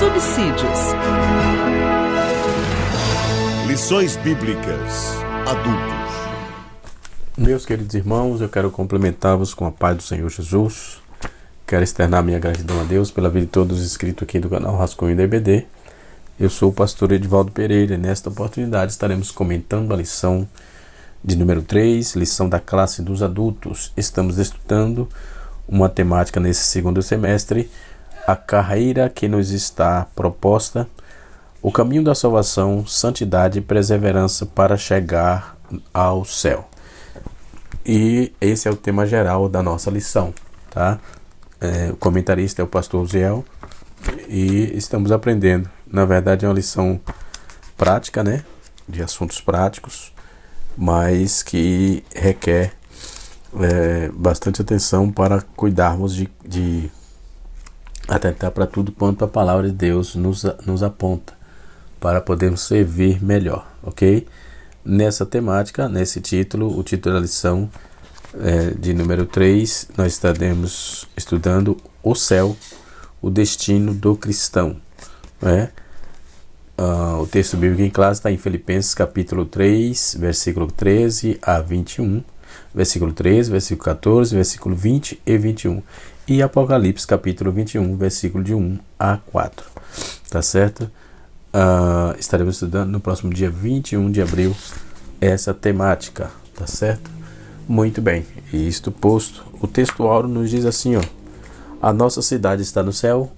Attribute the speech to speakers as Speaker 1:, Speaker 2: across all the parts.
Speaker 1: subsídios.
Speaker 2: Lições Bíblicas Adultos.
Speaker 3: Meus queridos irmãos, eu quero complementá-los com a paz do Senhor Jesus. Quero externar minha gratidão a Deus pela vida de todos inscritos aqui do canal Rascunho da EBD. Eu sou o pastor Edivaldo Pereira e nesta oportunidade estaremos comentando a lição de número 3, lição da classe dos adultos. Estamos estudando uma temática nesse segundo semestre, a carreira que nos está proposta, o caminho da salvação, santidade e perseverança para chegar ao céu. E esse é o tema geral da nossa lição, tá? O comentarista é o pastor Ziel e estamos aprendendo. Na verdade é uma lição prática, né? De assuntos práticos, mas que requer bastante atenção para cuidarmos de atentar para tudo quanto a palavra de Deus nos aponta, para podermos servir melhor, ok? Nessa temática, nesse título, o título da lição de número 3, nós estaremos estudando o céu, o destino do cristão, né? O texto bíblico em classe está em Filipenses capítulo 3, versículo 13 a 21, versículo 13, versículo 14, versículo 20 e 21, e Apocalipse capítulo 21, versículo de 1 a 4, tá certo? Estaremos estudando no próximo dia 21 de abril essa temática, tá certo? Muito bem, e isto posto, o texto áureo nos diz assim, ó: a nossa cidade está no céu,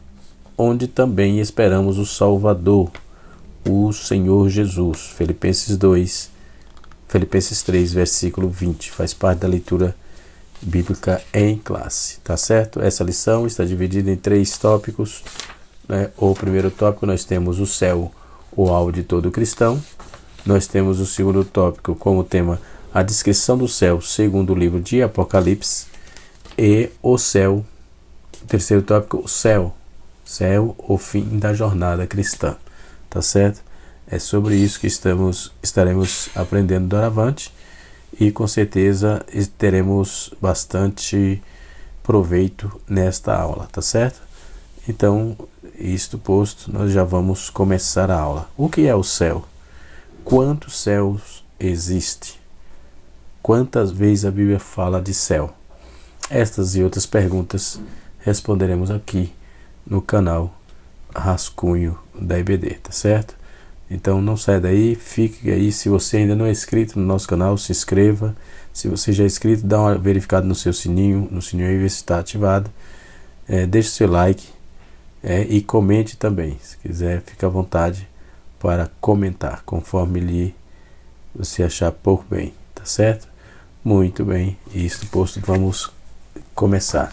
Speaker 3: onde também esperamos o Salvador, o Senhor Jesus. Filipenses 3, versículo 20, faz parte da leitura bíblica em classe, tá certo? Essa lição está dividida em 3 tópicos, né? O primeiro tópico nós temos o céu, o alvo de todo cristão. Nós temos o segundo tópico como tema a descrição do céu segundo o livro de Apocalipse, e o céu, o terceiro tópico, o céu, o fim da jornada cristã, tá certo? É sobre isso que estaremos aprendendo doravante, e com certeza teremos bastante proveito nesta aula, tá certo? Então, isto posto, nós já vamos começar a aula. O que é o céu? Quantos céus existe? Quantas vezes a Bíblia fala de céu? Estas e outras perguntas responderemos aqui no canal Rascunho da EBD, tá certo? Então não saia daí, fique aí. Se você ainda não é inscrito no nosso canal, se inscreva. Se você já é inscrito, dá uma verificada no seu sininho, aí, ver se está ativado. Deixe seu like e comente também. Se quiser, fique à vontade para comentar, conforme você achar por bem, tá certo? Muito bem, isto posto, vamos começar.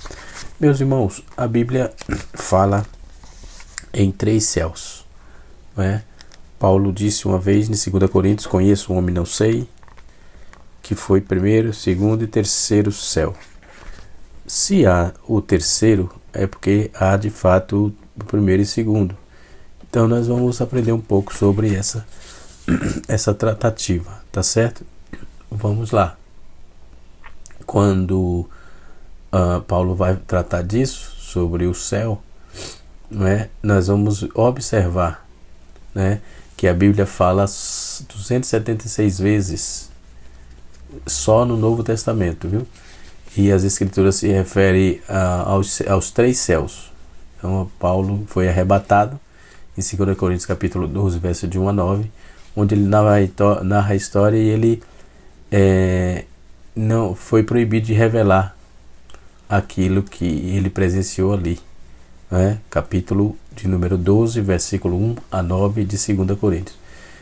Speaker 3: Meus irmãos, a Bíblia fala em 3 céus, não é? Paulo disse uma vez em 2 Coríntios: conheço um homem, não sei, que foi primeiro, segundo e terceiro céu. Se há o terceiro, é porque há de fato o primeiro e segundo. Então nós vamos aprender um pouco sobre essa tratativa, tá certo? Vamos lá. Quando Paulo vai tratar disso, sobre o céu, não é? Nós vamos observar, né, que a Bíblia fala 276 vezes só no Novo Testamento, viu? E as Escrituras se referem aos 3 céus. Então Paulo foi arrebatado em 2 Coríntios capítulo 12, verso de 1 a 9, onde ele narra a história, e ele não foi proibido de revelar aquilo que ele presenciou ali, né? Capítulo de número 12, versículo 1 a 9 de 2 Coríntios.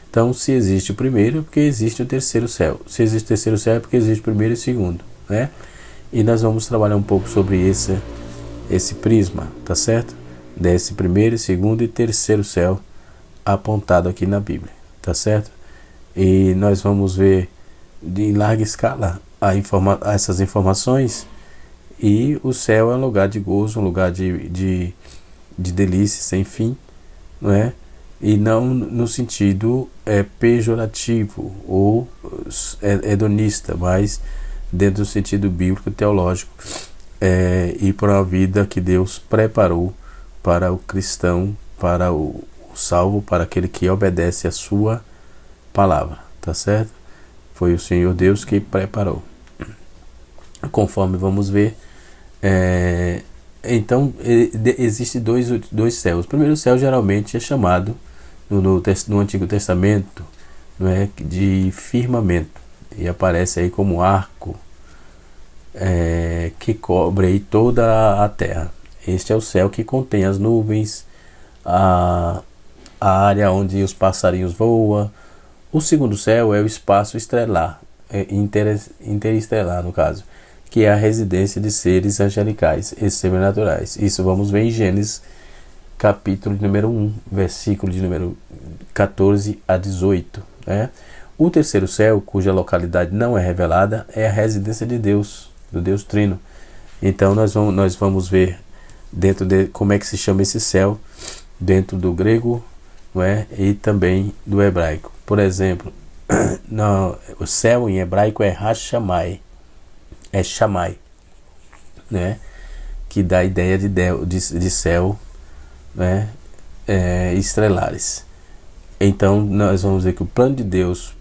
Speaker 3: Então, se existe o primeiro, é porque existe o terceiro céu. Se existe o terceiro céu, é porque existe o primeiro e o segundo, né? E nós vamos trabalhar um pouco sobre esse prisma, tá certo? Desse primeiro, segundo e terceiro céu apontado aqui na Bíblia, tá certo? E nós vamos ver em larga escala essas informações. E o céu é um lugar de gozo, um lugar de delícia sem fim, não é? E não no sentido pejorativo ou hedonista, mas dentro do sentido bíblico, teológico, e para a vida que Deus preparou para o cristão para o salvo, para aquele que obedece a sua palavra, tá certo? Foi o Senhor Deus que preparou. Conforme vamos ver, então existe dois céus. O primeiro céu geralmente é chamado no Antigo Testamento, não é, de firmamento, e aparece aí como arco que cobre aí toda a terra. Este é o céu que contém as nuvens, a área onde os passarinhos voam. O segundo céu é o espaço estelar, interestelar no caso, que é a residência de seres angelicais e sobrenaturais. Isso vamos ver em Gênesis capítulo de número 1, versículo de número 14 a 18. Né? O terceiro céu, cuja localidade não é revelada, é a residência de Deus, do Deus Trino. Então nós vamos ver dentro de como é que se chama esse céu dentro do grego, não é? E também do hebraico. Por exemplo, o céu em hebraico é Hashamai, é Shammai, né? Que dá a ideia de céu, né? Estrelares. Então nós vamos ver que o plano de Deus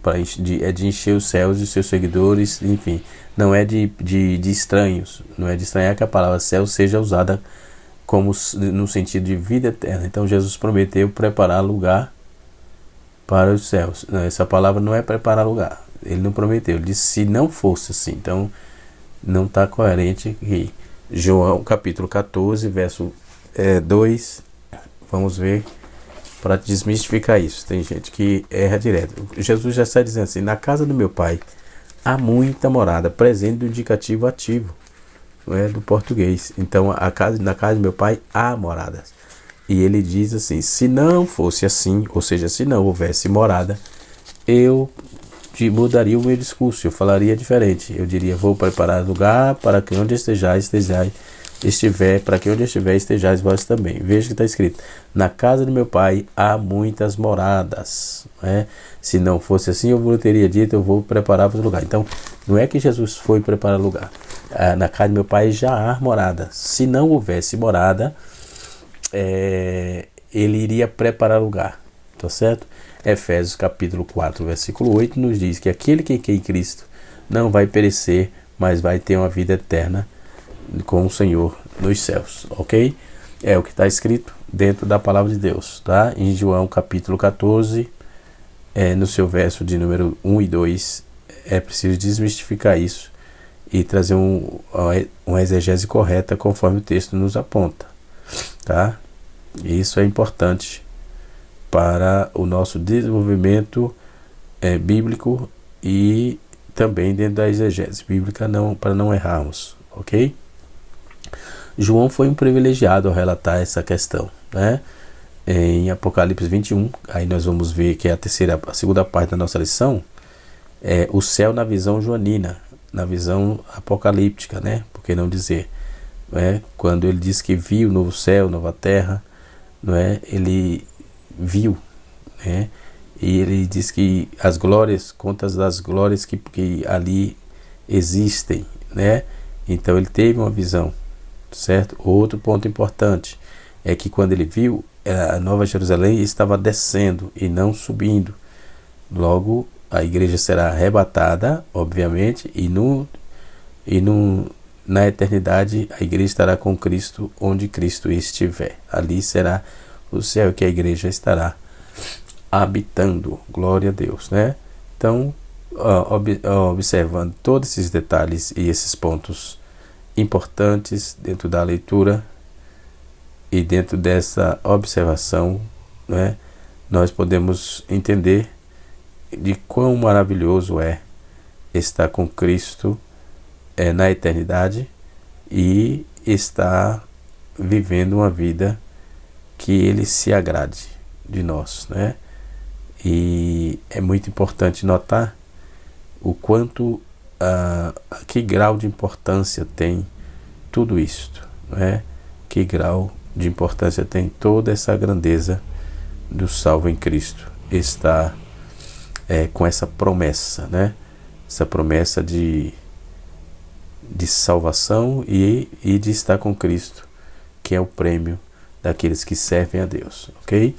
Speaker 3: é de encher os céus de seus seguidores, enfim, não é de estranhos, não é de estranhar que a palavra céu seja usada como no sentido de vida eterna. Então Jesus prometeu preparar lugar para os céus. Não, essa palavra não é preparar lugar, ele não prometeu, ele disse se não fosse assim. Então não está coerente aqui. João capítulo 14 verso 2, vamos ver para desmistificar isso. Tem gente que erra direto. Jesus já está dizendo assim: na casa do meu pai há muita morada, presente do indicativo ativo, não é, do português. Então na casa do meu pai há moradas. E ele diz assim: se não fosse assim, ou seja, se não houvesse morada, eu mudaria o meu discurso, eu falaria diferente. Eu diria: vou preparar lugar para que onde estejais, para que onde estiver estejais vós também. Veja que está escrito: na casa do meu pai há muitas moradas, né? Se não fosse assim, eu vos teria dito: eu vou preparar-vos lugar. Então não é que Jesus foi preparar lugar. Na casa do meu pai já há morada. Se não houvesse morada, ele iria preparar lugar, tá certo? Efésios capítulo 4 versículo 8 nos diz que aquele que crê em Cristo não vai perecer, mas vai ter uma vida eterna com o Senhor nos céus, ok? É o que está escrito dentro da palavra de Deus, tá? Em João capítulo 14, no seu verso de número 1 e 2, é preciso desmistificar isso e trazer uma exegese correta conforme o texto nos aponta, tá? Isso é importante para o nosso desenvolvimento bíblico e também dentro da exegese bíblica, para não errarmos, ok? João foi um privilegiado ao relatar essa questão, né? Em Apocalipse 21, aí nós vamos ver que é a segunda parte da nossa lição, o céu na visão joanina, na visão apocalíptica, né? Por que não dizer? Quando ele diz que viu novo céu, nova terra, não é? Ele viu, né? E ele diz que as glórias, contas das glórias que ali existem, né? Então ele teve uma visão, certo? Outro ponto importante é que quando ele viu, a Nova Jerusalém estava descendo e não subindo. Logo a igreja será arrebatada, obviamente, na eternidade a igreja estará com Cristo onde Cristo estiver. Ali será o céu que a igreja estará habitando. Glória a Deus, né? Então, observando todos esses detalhes e esses pontos importantes dentro da leitura e dentro dessa observação, né, nós podemos entender de quão maravilhoso é estar com Cristo na eternidade e estar vivendo uma vida que Ele se agrade de nós, né? E é muito importante notar o quanto, que grau de importância tem tudo isto, né? Que grau de importância tem toda essa grandeza do salvo em Cristo, está com essa promessa, né? Essa promessa de salvação e de estar com Cristo, que é o prêmio daqueles que servem a Deus, ok?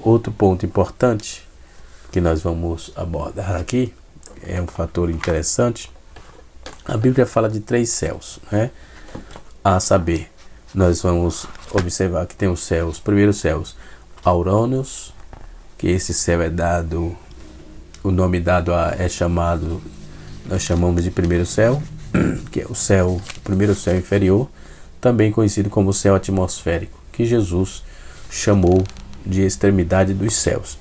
Speaker 3: Outro ponto importante que nós vamos abordar aqui, é um fator interessante. A Bíblia fala de 3 céus, né? A saber, nós vamos observar que tem os céus, primeiros céus, Aurônios, que esse céu é dado, o nome dado nós chamamos de primeiro céu, que é o primeiro céu inferior, também conhecido como céu atmosférico, que Jesus chamou de extremidade dos céus.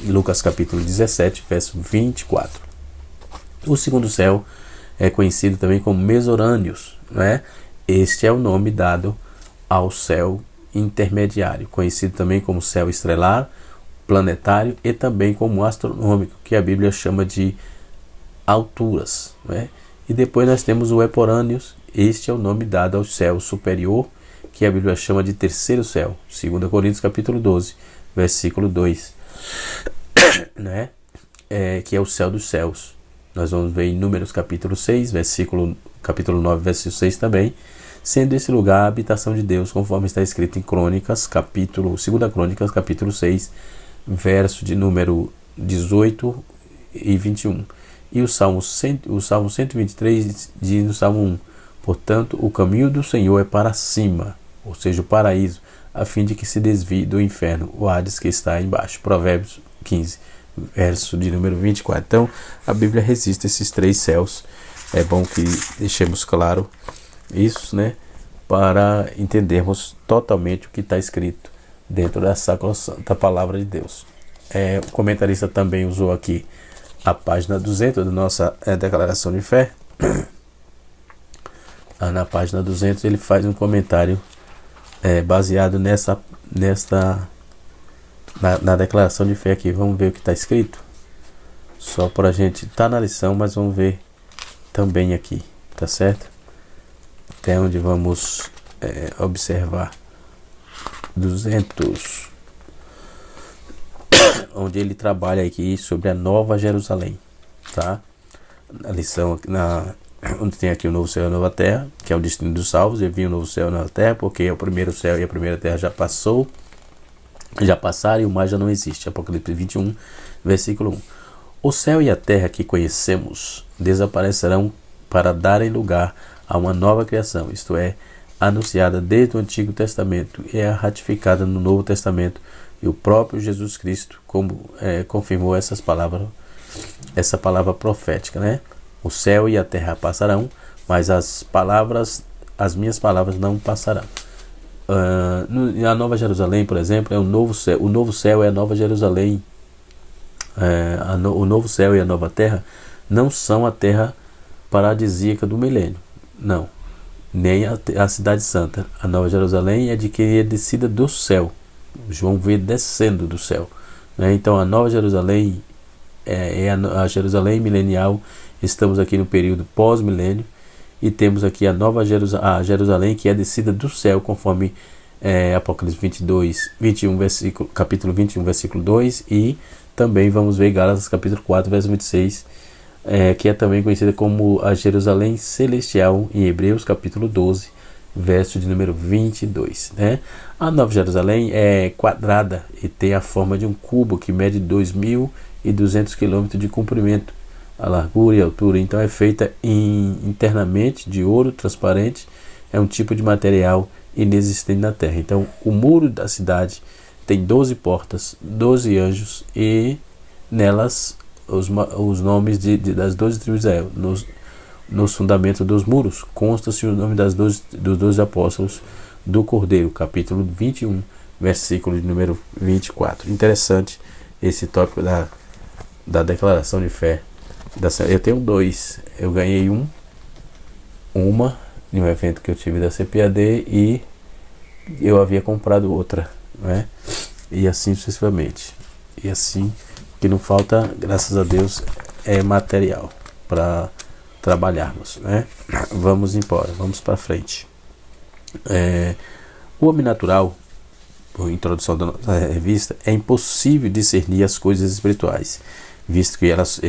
Speaker 3: Lucas capítulo 17, verso 24. O segundo céu é conhecido também como Mesorâneos, né? Este é o nome dado ao céu intermediário, conhecido também como céu estrelar, planetário e também como astronômico, que a Bíblia chama de alturas, né? E depois nós temos o Eporâneos. Este é o nome dado ao céu superior, que a Bíblia chama de terceiro céu, 2 Coríntios capítulo 12, versículo 2, né? Que é o céu dos céus. Nós vamos ver em Números capítulo 6, capítulo 9, versículo 6 também, sendo esse lugar a habitação de Deus, conforme está escrito em Crônicas, 2 Crônicas, capítulo 6, verso de número 18 e 21. E o Salmo 123 diz no Salmo 1, portanto, o caminho do Senhor é para cima, ou seja, o paraíso, a fim de que se desvie do inferno, o Hades que está embaixo. Provérbios 15, verso de número 24. Então, a Bíblia resiste a esses 3 céus. É bom que deixemos claro isso, né? Para entendermos totalmente o que está escrito dentro da sacrossanta palavra de Deus. O comentarista também usou aqui a página 200 da nossa declaração de fé. Na página 200 ele faz um comentário baseado na declaração de fé aqui. Vamos ver o que está escrito. Só para a gente estar na lição, mas vamos ver também aqui, tá certo? Até onde vamos observar 200, onde ele trabalha aqui sobre a Nova Jerusalém, tá? A lição onde tem aqui o novo céu e a nova terra, que é o destino dos salvos. Eu vi o novo céu e a nova terra, porque o primeiro céu e a primeira terra já passaram e o mar já não existe. Apocalipse 21, versículo 1. O céu e a terra que conhecemos desaparecerão para darem lugar a uma nova criação, isto é, anunciada desde o Antigo Testamento e é ratificada no Novo Testamento. E o próprio Jesus Cristo confirmou essa palavra profética, né? O céu e a terra passarão, mas as minhas palavras não passarão. A Nova Jerusalém, por exemplo, é o novo céu. O novo céu é a Nova Jerusalém. O novo céu e a nova terra não são a terra paradisíaca do milênio, não, nem a cidade santa. A Nova Jerusalém é de que é descida do céu. João vê descendo do céu, né? Então a Nova Jerusalém é a Jerusalém milenial. Estamos aqui no período pós-milênio e temos aqui a Jerusalém que é descida do céu, conforme Apocalipse 21, capítulo 21, versículo 2, e também vamos ver Gálatas capítulo 4, verso 26, que é também conhecida como a Jerusalém celestial, em Hebreus capítulo 12, verso de número 22, né? A Nova Jerusalém é quadrada e tem a forma de um cubo que mede 2.200 km de comprimento, a largura e a altura. Então é feita internamente de ouro transparente. É um tipo de material inexistente na terra. Então o muro da cidade tem 12 portas, 12 anjos, e nelas os nomes das 12 tribos de Israel. Nos fundamentos dos muros consta-se o nome dos 12 apóstolos do Cordeiro, capítulo 21, versículo de número 24. Interessante esse tópico da declaração de fé. Eu tenho 2. Eu ganhei uma em um evento que eu tive da CPAD, e eu havia comprado outra, né? E assim sucessivamente. E assim, que não falta, graças a Deus, é material para trabalharmos, né? Vamos embora, vamos para frente. O homem natural, por introdução da nossa revista, é impossível discernir as coisas espirituais, visto que elas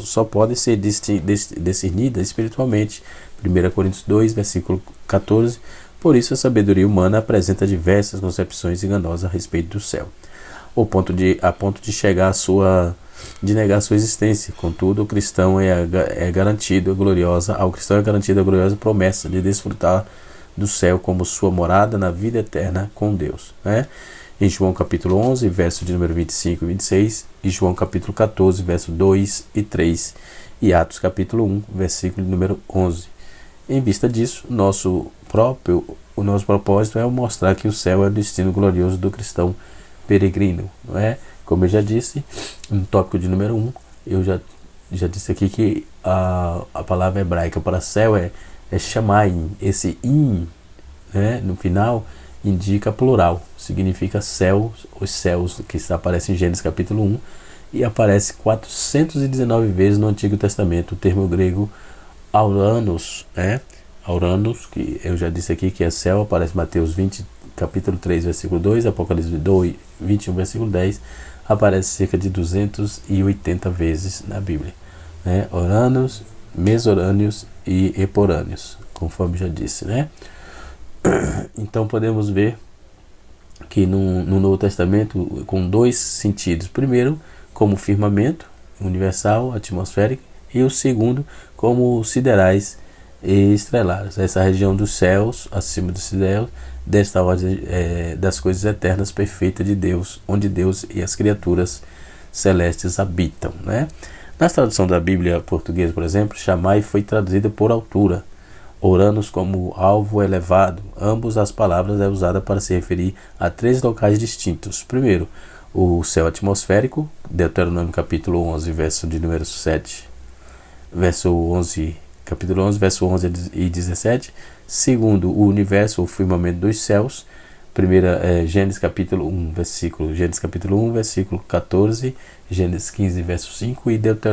Speaker 3: só podem ser discernidas espiritualmente. 1 Coríntios 2, versículo 14, Por isso, a sabedoria humana apresenta diversas concepções enganosas a respeito do céu, a ponto de chegar de negar sua existência. Contudo, ao cristão é garantida a gloriosa promessa de desfrutar do céu como sua morada na vida eterna com Deus, né? Em João capítulo 11, verso de número 25 e 26, e João capítulo 14, verso 2 e 3, e Atos capítulo 1, versículo número 11. Em vista disso, o nosso propósito é mostrar que o céu é o destino glorioso do cristão peregrino, não é? Como eu já disse, no tópico de número 1, eu já disse aqui que a palavra hebraica para céu é shamayim. Esse im, né, no final, indica plural, significa céus, os céus, que aparece em Gênesis capítulo 1 e aparece 419 vezes no Antigo Testamento. O termo grego auranos, auranos, que eu já disse aqui que é céu, aparece em Mateus 20, capítulo 3, versículo 2, Apocalipse 2, 21, versículo 10, aparece cerca de 280 vezes na Bíblia, né? Oranos, mesorâneos e eporâneos, conforme já disse, né? Então podemos ver que no Novo Testamento com dois sentidos: primeiro como firmamento universal, atmosférico, e o segundo como siderais e estrelares, essa região dos céus, acima dos céus, desta ordem das coisas eternas perfeitas de Deus, onde Deus e as criaturas celestes habitam, né? Na tradução da Bíblia portuguesa, por exemplo, Shammai foi traduzida por altura, Oranos como alvo elevado. Ambos as palavras é usada para se referir a três locais distintos. Primeiro, o céu atmosférico, Deuteronômio capítulo 11, verso de número 7, capítulo 11, verso 11 e 17. Segundo, o universo, o firmamento dos céus. Primeira, Gênesis capítulo 1, versículo 14, Gênesis 15, verso 5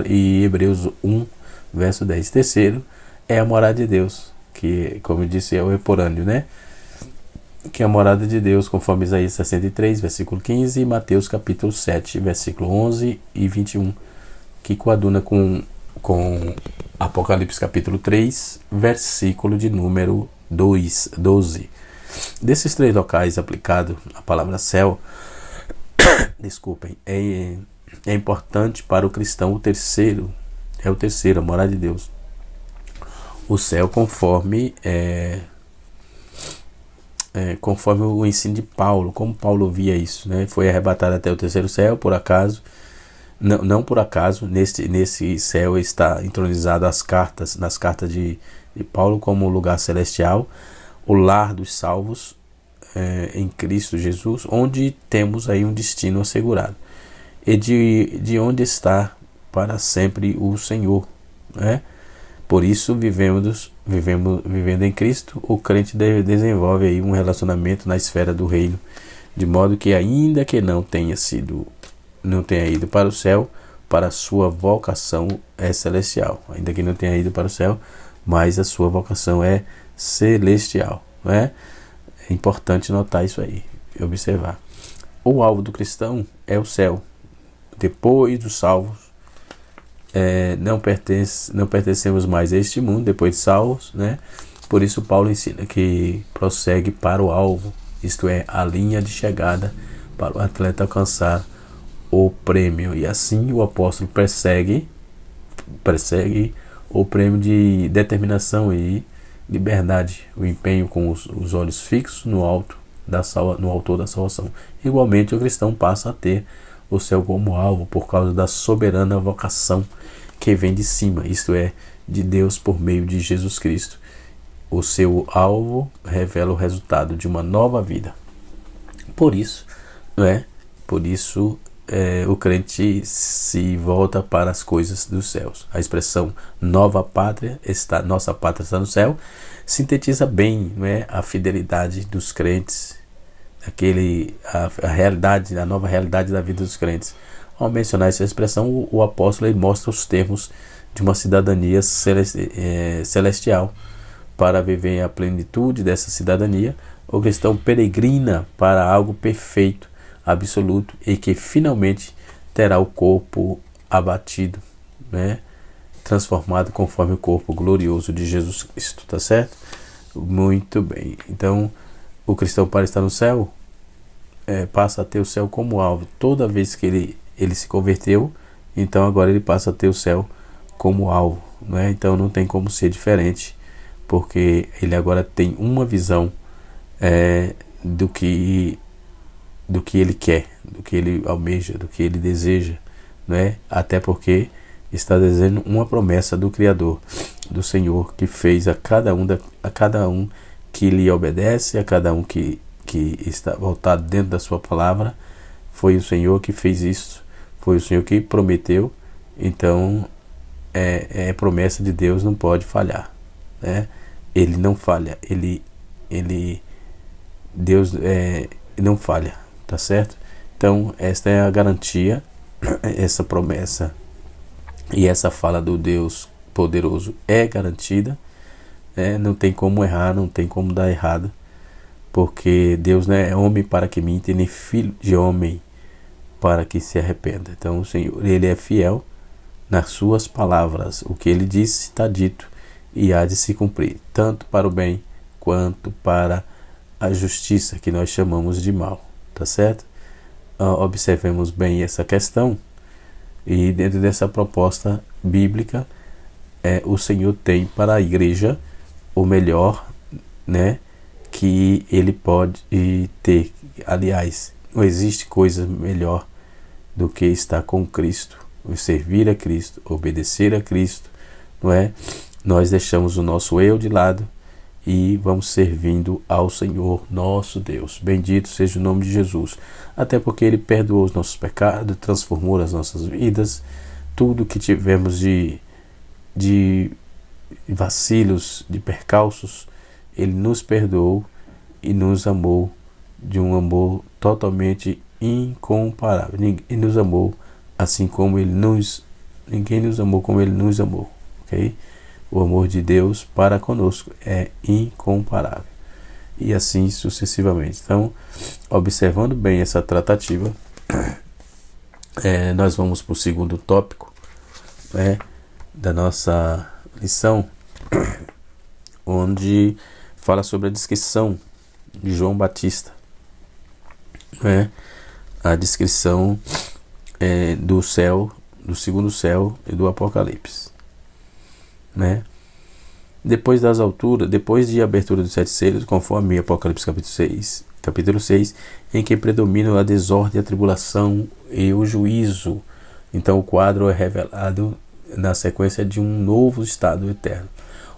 Speaker 3: e Hebreus 1, verso 10. Terceiro, é a morada de Deus, que, como eu disse, é o eporâneo, né? Que é a morada de Deus, conforme Isaías 63, versículo 15, e Mateus capítulo 7, versículo 11 e 21, que coaduna com Apocalipse capítulo 3, versículo de número 12. Desses três locais aplicado a palavra céu, desculpem, é importante para o cristão o terceiro, a morada de Deus. O céu conforme o ensino de Paulo, como Paulo via isso, né? Foi arrebatado até o terceiro céu, por acaso. Não por acaso, nesse céu está entronizado nas cartas de Paulo como lugar celestial, o lar dos salvos em Cristo Jesus, onde temos aí um destino assegurado, e de onde está para sempre o Senhor, né? Por isso, vivendo em Cristo, o crente desenvolve aí um relacionamento na esfera do reino, de modo que, ainda que não tenha ido para o céu, para a sua vocação é celestial. Ainda que não tenha ido para o céu, mas a sua vocação é celestial, né? É importante notar isso aí, observar. O alvo do cristão é o céu. Depois dos salvos, não pertencemos mais a este mundo, depois de salvos, né? Por isso Paulo ensina que prossegue para o alvo, isto é, a linha de chegada para o atleta alcançar o prêmio. E assim o apóstolo persegue o prêmio de determinação e liberdade, o empenho com os olhos fixos no autor da salvação. Igualmente, o cristão passa a ter o céu como alvo por causa da soberana vocação que vem de cima, isto é, de Deus por meio de Jesus Cristo. O seu alvo revela o resultado de uma nova vida. Por isso, o crente se volta para as coisas dos céus. A expressão nossa pátria está no céu sintetiza bem, a fidelidade dos crentes, a nova realidade da vida dos crentes. Ao mencionar essa expressão, o apóstolo mostra os termos de uma cidadania celestial. Para viver a plenitude dessa cidadania, o cristão peregrina para algo perfeito, absoluto, e que finalmente terá o corpo abatido, transformado conforme o corpo glorioso de Jesus Cristo, tá certo? Muito bem. Então, o cristão, para estar no céu, passa a ter o céu como alvo. Toda vez que ele se converteu, então agora ele passa a ter o céu como alvo, não é? Então não tem como ser diferente, porque ele agora tem uma visão do que ele quer, do que ele almeja, do que ele deseja, não é? Até porque está desejando uma promessa do Criador, do Senhor, que fez a cada um que lhe obedece, a cada um que está voltado dentro da sua palavra. Foi o Senhor que fez isso, foi o Senhor que prometeu. Então promessa de Deus, não pode falhar, né? Ele não falha, Deus não falha, tá certo? Então esta é a garantia, essa promessa e essa fala do Deus poderoso é garantida, não tem como errar, não tem como dar errado, porque Deus não é homem para que minta, nem filho de homem para que se arrependa. Então o Senhor, ele é fiel nas suas palavras. O que ele disse está dito e há de se cumprir, tanto para o bem quanto para a justiça, que nós chamamos de mal, tá certo? Observemos bem essa questão, e dentro dessa proposta bíblica, o Senhor tem para a igreja o melhor, né, que ele pode ter. Aliás, não existe coisa melhor do que estar com Cristo, servir a Cristo, obedecer a Cristo, não é? Nós deixamos o nosso eu de lado e vamos servindo ao Senhor nosso Deus. Bendito seja o nome de Jesus, até porque ele perdoou os nossos pecados, transformou as nossas vidas, tudo que tivemos de vacilos, de percalços, ele nos perdoou e nos amou de um amor totalmente incomparável. Ninguém nos amou assim como ninguém nos amou como ele nos amou, ok? O amor de Deus para conosco é incomparável, e assim sucessivamente. Então, observando bem essa tratativa, nós vamos para o segundo tópico, da nossa lição, onde fala sobre a descrição de João Batista, a descrição do céu, do segundo céu e do Apocalipse, depois das alturas, depois de abertura dos 7 selos, conforme Apocalipse capítulo 6, em que predominam a desordem, a tribulação e o juízo. Então o quadro é revelado na sequência de um novo estado eterno.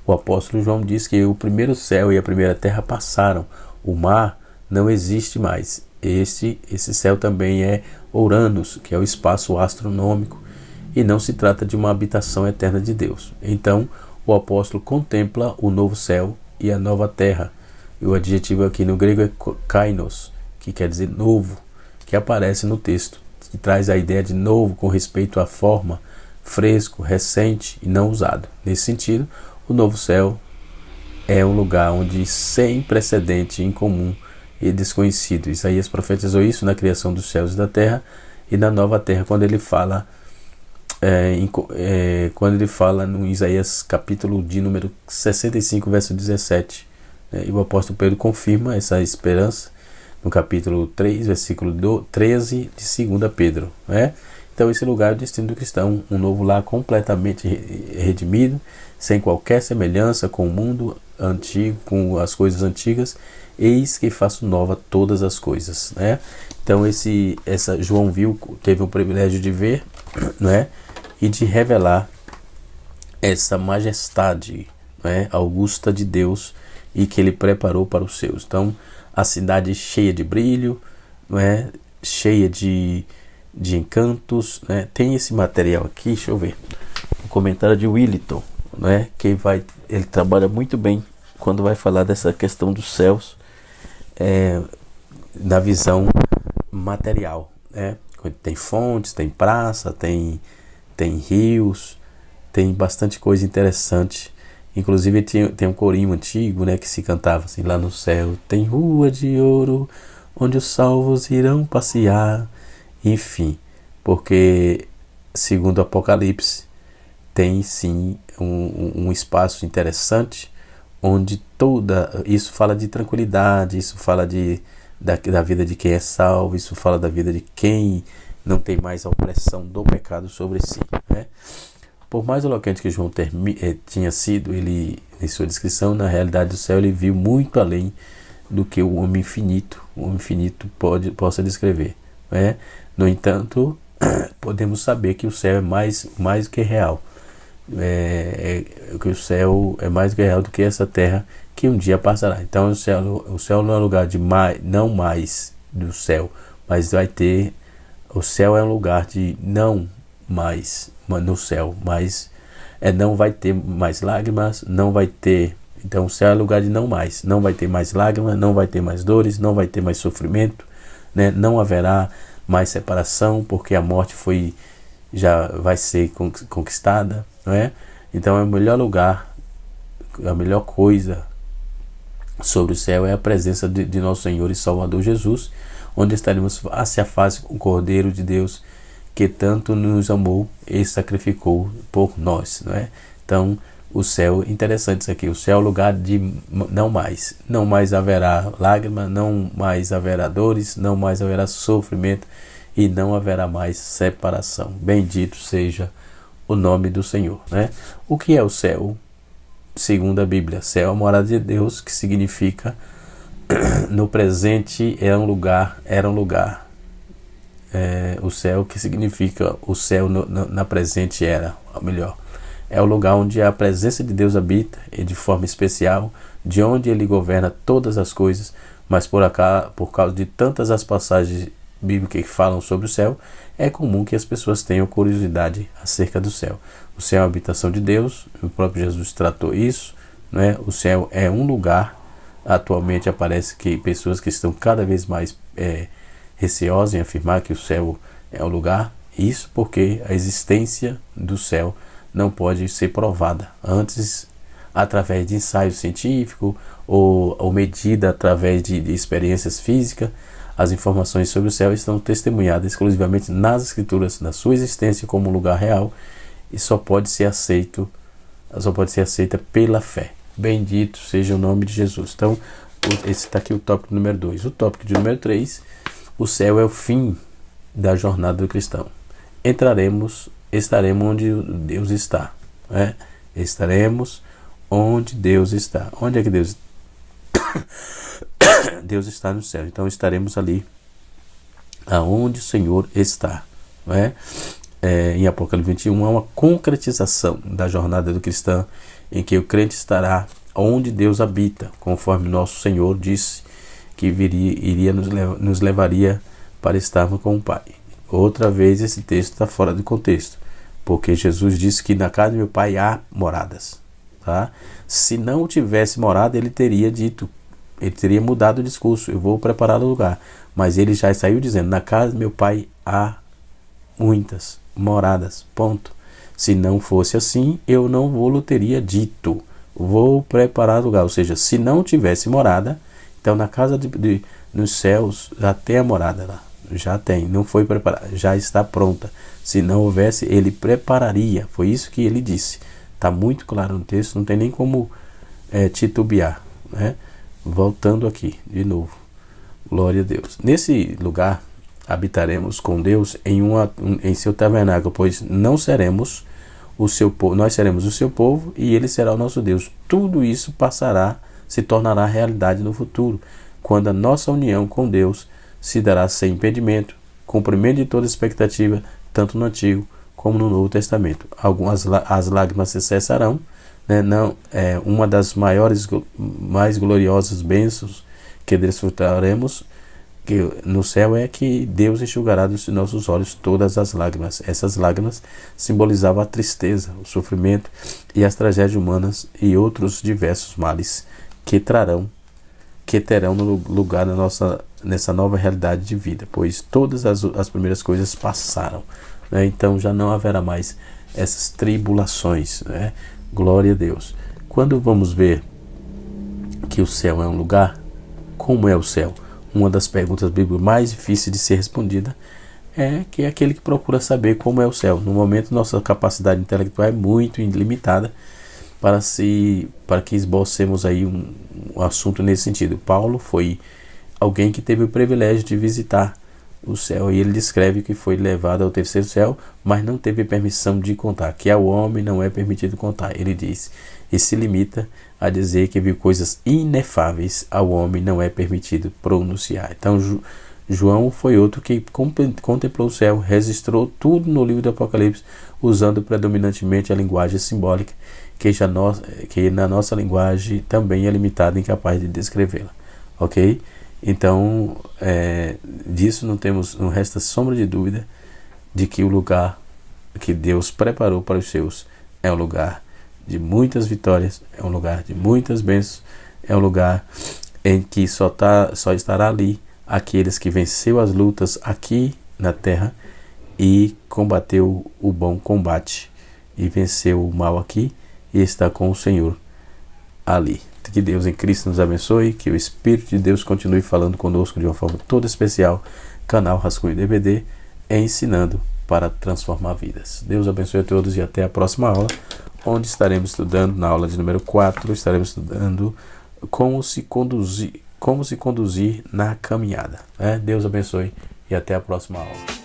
Speaker 3: O apóstolo João diz que o primeiro céu e a primeira terra passaram, o mar não existe mais. Esse céu também é Uranus, que é o espaço astronômico, e não se trata de uma habitação eterna de Deus. Então o apóstolo contempla o novo céu e a nova terra. E o adjetivo aqui no grego é kainos, que quer dizer novo, que aparece no texto, que traz a ideia de novo com respeito à forma, fresco, recente e não usado. Nesse sentido, o novo céu é um lugar onde sem precedente, incomum e desconhecido. Isaías profetizou isso na criação dos céus e da terra, e na nova terra, quando ele fala no Isaías capítulo de número 65, verso 17, e o apóstolo Pedro confirma essa esperança no capítulo 3, versículo 13 de 2 Pedro, Então esse lugar é o destino do cristão, um novo lar completamente redimido, sem qualquer semelhança com o mundo antigo, com as coisas antigas. Eis que faço nova todas as coisas, Então João teve o privilégio de ver, e de revelar essa majestade, augusta de Deus, e que ele preparou para os seus. Então a cidade cheia de brilho, cheia de encantos, Tem esse material aqui, deixa eu ver, um comentário de Willington, que ele trabalha muito bem quando vai falar dessa questão dos céus, na visão material, Tem fontes, tem praça, tem rios, tem bastante coisa interessante. Inclusive tem um corinho antigo, que se cantava assim: lá no céu tem rua de ouro, onde os salvos irão passear. Enfim, porque segundo o Apocalipse tem sim um espaço interessante, onde isso fala de tranquilidade, isso fala da vida de quem é salvo, isso fala da vida de quem não tem mais a opressão do pecado sobre si, né? Por mais eloquente que João tinha sido, ele, em sua descrição, na realidade do céu, ele viu muito além do que o homem infinito possa descrever, né? No entanto, podemos saber que o céu é mais do que real, que o céu é mais do que real do que essa terra que um dia passará. Então o céu não é um lugar de não mais do céu, mas o céu é um lugar de não mais no céu, mas não vai ter mais lágrimas, não vai ter. Então o céu é lugar de não mais, não vai ter mais lágrimas, não vai ter mais dores, não vai ter mais sofrimento, né? Não haverá mais separação, porque a morte já vai ser conquistada, não é? Então é o melhor lugar, a melhor coisa sobre o céu é a presença de nosso Senhor e Salvador Jesus, onde estaremos face a face com o Cordeiro de Deus, que tanto nos amou e sacrificou por nós, não é? Então o céu, interessante isso aqui, o céu é o lugar de não mais haverá lágrima, não mais haverá dores, não mais haverá sofrimento e não haverá mais separação. Bendito seja o nome do Senhor, né? O que é o céu? Segundo a Bíblia, céu é a morada de Deus, que significa no presente era um lugar. O céu, que significa o céu na presente era, ou melhor, é o lugar onde a presença de Deus habita, e de forma especial, de onde ele governa todas as coisas. Mas por causa de tantas as passagens bíblicas que falam sobre o céu, é comum que as pessoas tenham curiosidade acerca do céu. O céu é a habitação de Deus, o próprio Jesus tratou isso, né? O céu é um lugar. Atualmente aparece que pessoas que estão cada vez mais receosas em afirmar que o céu é o lugar. Isso porque a existência do céu não pode ser provada antes através de ensaio científico ou medida através de experiências físicas. As informações sobre o céu estão testemunhadas exclusivamente nas Escrituras, na sua existência como um lugar real, e só pode ser aceita pela fé. Bendito seja o nome de Jesus. Então, esse está aqui o tópico número 2. O tópico de número 3, o céu é o fim da jornada do cristão. Estaremos onde Deus está, né? Estaremos onde Deus está. Onde é que Deus está? Deus está no céu. Então estaremos ali aonde o Senhor está, não é? Em Apocalipse 21 há uma concretização da jornada do cristão, em que o crente estará onde Deus habita, conforme nosso Senhor disse que nos levaria para estarmos com o Pai. Outra vez esse texto está fora de contexto, porque Jesus disse que na casa do meu Pai há moradas, tá? Se não tivesse morada, ele teria mudado o discurso: eu vou preparar o lugar. Mas ele já saiu dizendo: na casa do meu Pai há muitas moradas, ponto. Se não fosse assim, eu não vou teria dito: vou preparar o lugar. Ou seja, se não tivesse morada, então na casa nos céus já tem a morada lá. Já tem, não foi preparada, já está pronta. Se não houvesse, ele prepararia. Foi isso que ele disse. Está muito claro no texto, não tem nem como titubear, né? Voltando aqui, de novo. Glória a Deus. Nesse lugar, habitaremos com Deus em seu tabernáculo, pois nós seremos o seu povo e ele será o nosso Deus. Tudo isso se tornará realidade no futuro, quando a nossa união com Deus se dará sem impedimento, cumprimento de toda expectativa, tanto no Antigo como no Novo Testamento. As lágrimas se cessarão, né? Uma das mais gloriosas bênçãos que desfrutaremos no céu é que Deus enxugará dos nossos olhos todas as lágrimas. Essas lágrimas simbolizavam a tristeza, o sofrimento e as tragédias humanas e outros diversos males que terão lugar nessa nova realidade de vida, pois todas as primeiras coisas passaram, né? Então já não haverá mais essas tribulações, né? Glória a Deus. Quando vamos ver que o céu é um lugar, como é o céu? Uma das perguntas bíblicas mais difíceis de ser respondida é que é aquele que procura saber como é o céu. No momento, nossa capacidade intelectual é muito limitada para que esbocemos aí um assunto nesse sentido. Paulo foi alguém que teve o privilégio de visitar o céu, e ele descreve que foi levado ao terceiro céu, mas não teve permissão de contar, que ao homem não é permitido contar. Ele diz, e se limita a dizer que viu coisas inefáveis, ao homem não é permitido pronunciar. Então João foi outro que contemplou o céu, registrou tudo no livro do Apocalipse, usando predominantemente a linguagem simbólica, que na nossa linguagem também é limitada e incapaz de descrevê-la. Ok? Então, disso não resta sombra de dúvida de que o lugar que Deus preparou para os seus é um lugar de muitas vitórias, é um lugar de muitas bênçãos, é um lugar em que só estará ali aqueles que venceu as lutas aqui na terra e combateu o bom combate e venceu o mal aqui e está com o Senhor ali. Que Deus em Cristo nos abençoe, que o Espírito de Deus continue falando conosco de uma forma toda especial. Canal Rascunho DBD ensinando para transformar vidas. Deus abençoe a todos e até a próxima aula, onde estaremos estudando, na aula de número 4, estaremos estudando como se conduzir na caminhada. Deus abençoe e até a próxima aula.